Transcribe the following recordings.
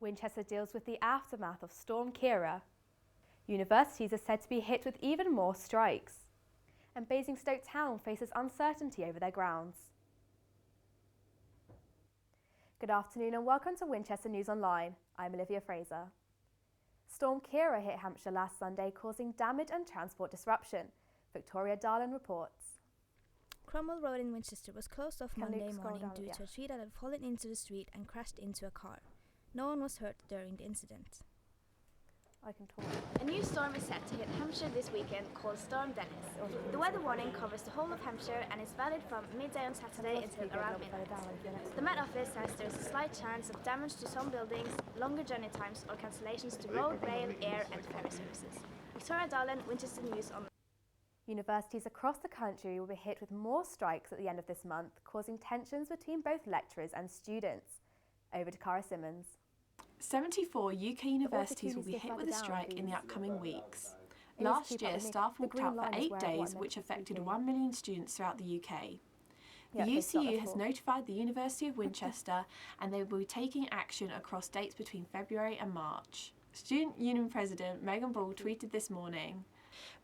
Winchester deals with the aftermath of Storm Ciara. Universities are said to be hit with even more strikes. And Basingstoke Town faces uncertainty over their grounds. Good afternoon and welcome to Winchester News Online. I'm Olivia Fraser. Storm Ciara hit Hampshire last Sunday, causing damage and transport disruption. Victoria Darlin reports. Cromwell Road in Winchester was closed off Monday morning due to a tree that had fallen into the street and crashed into a car. No one was hurt during the incident. I can talk. A new storm is set to hit Hampshire this weekend called Storm Dennis. The weather warning covers the whole of Hampshire and is valid from midday on Saturday until around midnight. The Met Office says there is a slight chance of damage to some buildings, longer journey times or cancellations to road, rail, air and ferry services. Victoria Darlin, Winchester News Online. Universities across the country will be hit with more strikes at the end of this month, causing tensions between both lecturers and students. Over to Cara Simmons. 74 UK universities will be hit with a strike in the upcoming weeks. Last year, staff walked out for 8 days, which affected 1 million students throughout the UK. The UCU has notified the University of Winchester and they will be taking action across dates between February and March. Student Union President Megan Ball tweeted this morning,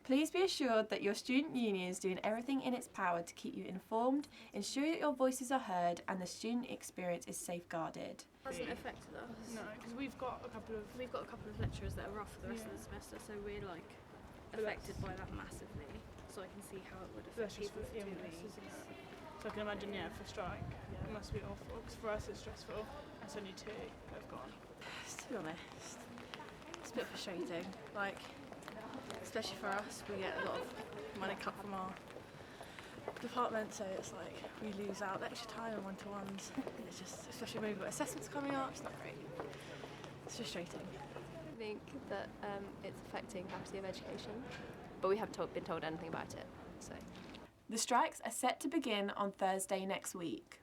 "Please be assured that your student union is doing everything in its power to keep you informed, ensure that your voices are heard and the student experience is safeguarded." It hasn't affected us. No, because we've got a couple of lecturers that are off for the rest of the semester, so we're like affected by that massively. So I can see how it would affect people for 2 weeks. So I can imagine, for strike, it must be awful. Because for us it's stressful. It's only 2 that have gone. To be honest, it's a bit frustrating. Like, especially for us, we get a lot of money cut from our department, so it's like we lose out the extra time and one-to-ones. It's just, especially when we've got assessments coming up, it's not great. It's frustrating. I think that it's affecting faculty of education, but we haven't been told anything about it. So the strikes are set to begin on Thursday next week.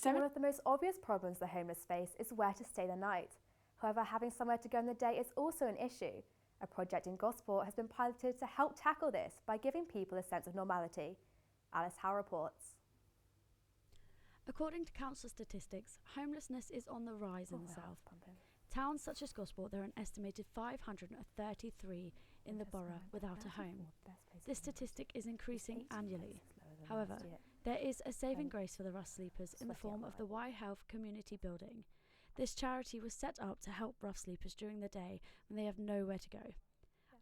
One of the most obvious problems the homeless face is where to stay the night. However, having somewhere to go in the day is also an issue. A project in Gosport has been piloted to help tackle this by giving people a sense of normality. Alice Howe reports. According to council statistics, homelessness is on the rise in the south. Towns such as Gosport, there are an estimated 533 in the borough without a home. This statistic is increasing annually. However, there is a saving grace for the rough sleepers in the form of the Y Health Community Building. This charity was set up to help rough sleepers during the day when they have nowhere to go.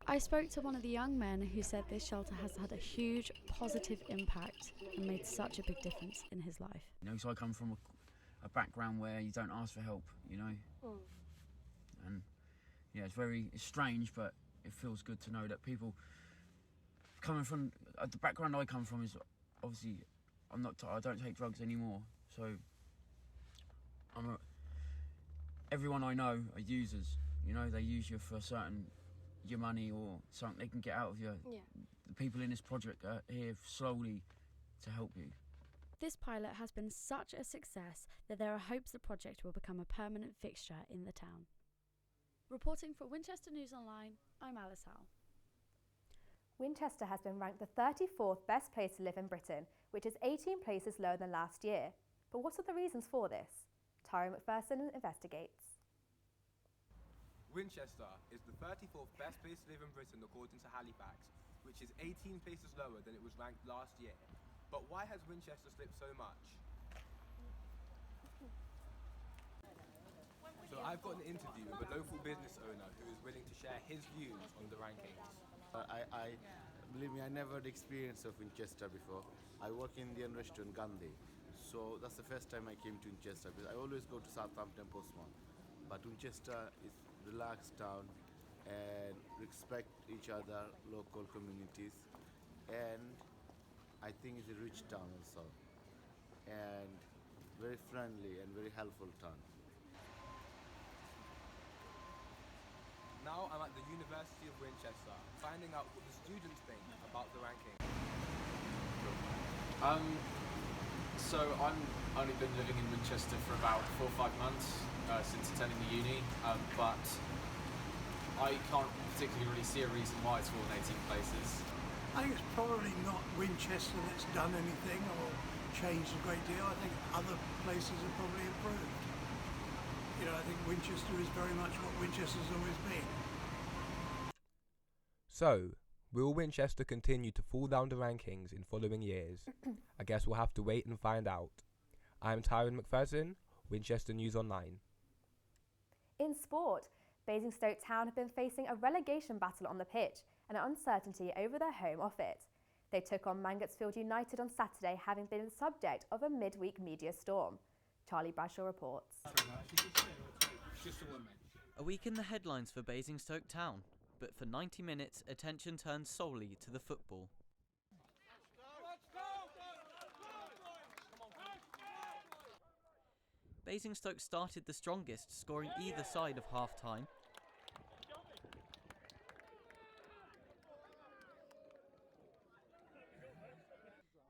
I spoke to one of the young men who said this shelter has had a huge positive impact and made such a big difference in his life. So I come from a background where you don't ask for help, And it's strange, but it feels good to know that people coming from the background I come from is obviously I don't take drugs anymore, so everyone I know are users. They use you for your money or something they can get out of you. Yeah. The people in this project are here slowly to help you. This pilot has been such a success that there are hopes the project will become a permanent fixture in the town. Reporting for Winchester News Online, I'm Alice Howe. Winchester has been ranked the 34th best place to live in Britain, which is 18 places lower than last year. But what are the reasons for this? Tara McPherson investigates. Winchester is the 34th best place to live in Britain according to Halifax, which is 18 places lower than it was ranked last year. But why has Winchester slipped so much? So I've got an interview with a local business owner who is willing to share his views on the rankings. Believe me, I never had experience of Winchester before. I work in the restaurant Gandhi, so that's the first time I came to Winchester. Because I always go to Southampton, Portsmouth, but Winchester is a relaxed town and respect each other, local communities, and I think it's a rich town also, and very friendly and very helpful town. Now I'm at the University of Winchester, finding out what the students think about the ranking. So I'm only been living in Winchester for about 4 or 5 months since attending the uni, but I can't particularly really see a reason why it's fallen 18 places. I think it's probably not Winchester that's done anything or changed a great deal. I think other places have probably improved. You know, I think Winchester is very much what Winchester's always been. So, will Winchester continue to fall down the rankings in following years? I guess we'll have to wait and find out. I'm Tyrone McPherson, Winchester News Online. In sport, Basingstoke Town have been facing a relegation battle on the pitch and uncertainty over their home off it. They took on Mangotsfield United on Saturday, having been the subject of a midweek media storm. Charlie Bradshaw reports. A week in the headlines for Basingstoke Town, but for 90 minutes attention turned solely to the football. Basingstoke started the strongest, scoring either side of half-time.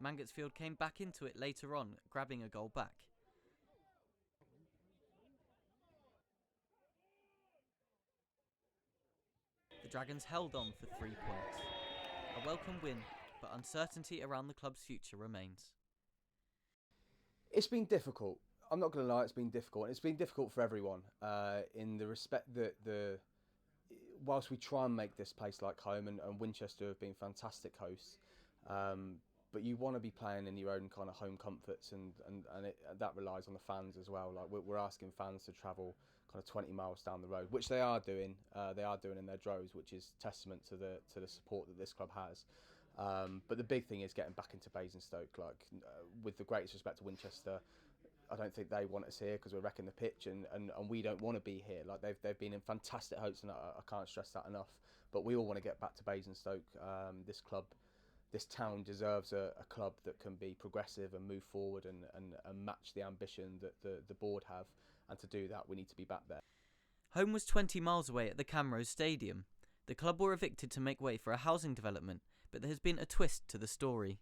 Mangotsfield came back into it later on, grabbing a goal back. The Dragons held on for 3 points. A welcome win, but uncertainty around the club's future remains. It's been difficult. I'm not going to lie, it's been difficult. And it's been difficult for everyone in the respect that whilst we try and make this place like home, and Winchester have been fantastic hosts, but you want to be playing in your own kind of home comforts, and that relies on the fans as well. Like we're asking fans to travel kind of 20 miles down the road, which they are doing. They are doing in their droves, which is testament to the support that this club has. But the big thing is getting back into Basingstoke. Like with the greatest respect to Winchester, I don't think they want us here because we're wrecking the pitch, and we don't want to be here. Like they've been in fantastic hopes, and I can't stress that enough. But we all want to get back to Basingstoke. This club, this town deserves a club that can be progressive and move forward and match the ambition that the board have. And to do that, we need to be back there. Home was 20 miles away at the Camrose Stadium. The club were evicted to make way for a housing development, but there has been a twist to the story.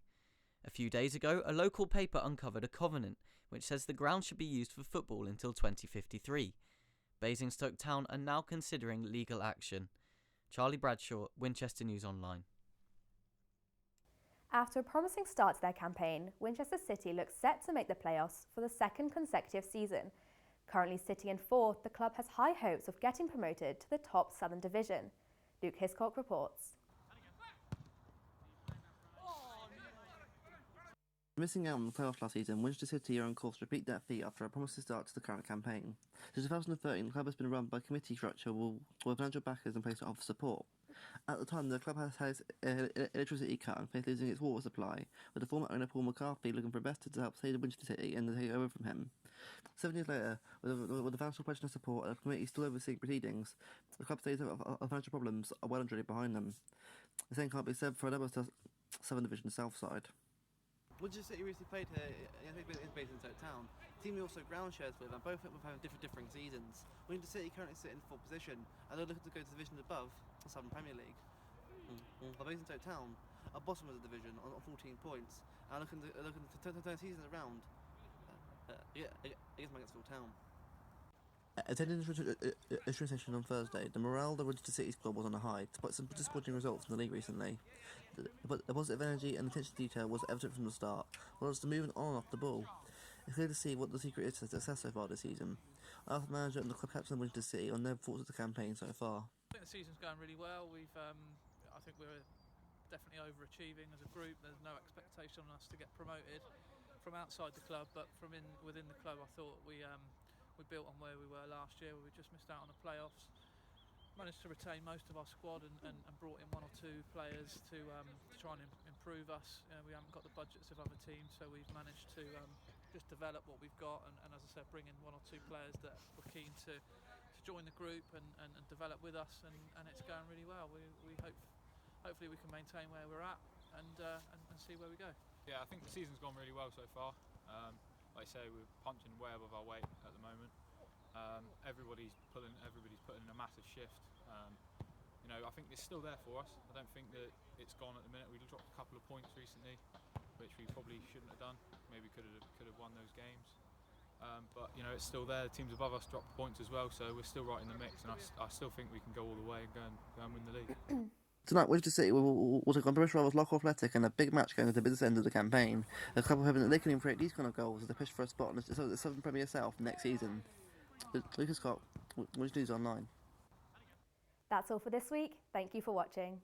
A few days ago, a local paper uncovered a covenant which says the ground should be used for football until 2053. Basingstoke Town are now considering legal action. Charlie Bradshaw, Winchester News Online. After a promising start to their campaign, Winchester City looks set to make the playoffs for the second consecutive season. Currently sitting in fourth, the club has high hopes of getting promoted to the top Southern Division. Luke Hiscock reports. Missing out on the playoffs last season, Winchester City are on course to repeat that feat after a promising start to the current campaign. Since 2013, the club has been run by a committee structure with financial backers in place to offer support. At the time, the club has had its electricity cut and faced losing its water supply, with the former owner Paul McCarthy looking for investors to help save Winchester City and to take over from him. 7 years later, with the financial pledge and support and the committee still overseeing proceedings, the club states of financial problems are well and truly behind them. The same can't be said for another Southern Division South side. Winchester City recently played here in Basingstoke Town. The team we also ground shares with, and both of them have differing seasons. Winchester City currently sit in 4th position, and they're looking to go to division above the Southern Premier League. Basingstoke Town are bottom of the division on 14 points, and looking to turn the season around against Mangotsfield Town. Attending the session on Thursday, the morale of the Winchester City squad was on a high, despite some disappointing results in the league recently. The positive energy and attention to detail was evident from the start, while it's the movement on and off the ball. It's clear to see what the secret is to success so far this season. I asked the manager and the club captain of Winchester City on their thoughts of the campaign so far. I think the season's going really well. I think we're definitely overachieving as a group. There's no expectation on us to get promoted from outside the club, but from within the club, I thought we built on where we were last year, where we just missed out on the playoffs. Managed to retain most of our squad and brought in one or two players to try and improve us. We haven't got the budgets of other teams, so we've managed to just develop what we've got and as I said, bring in one or two players that were keen to join the group and develop with us, and it's going really well. We hopefully we can maintain where we're at and see where we go. Yeah, I think the season's gone really well so far. Like I say, we're punching way above our weight at the moment. Everybody's putting in a massive shift. I think it's still there for us. I don't think that it's gone at the minute. We dropped a couple of points recently, which we probably shouldn't have done. Maybe could have won those games. But it's still there. The teams above us dropped points as well, so we're still right in the mix, and I still think we can go all the way and go and win the league. Tonight, Winchester City will take on British rivals Local Athletic in a big match going to the business end of the campaign. The club are hoping that they can create these kind of goals as they push for a spot in the Southern Premier South next season. Lucas Scott, Winchester News Online. That's all for this week. Thank you for watching.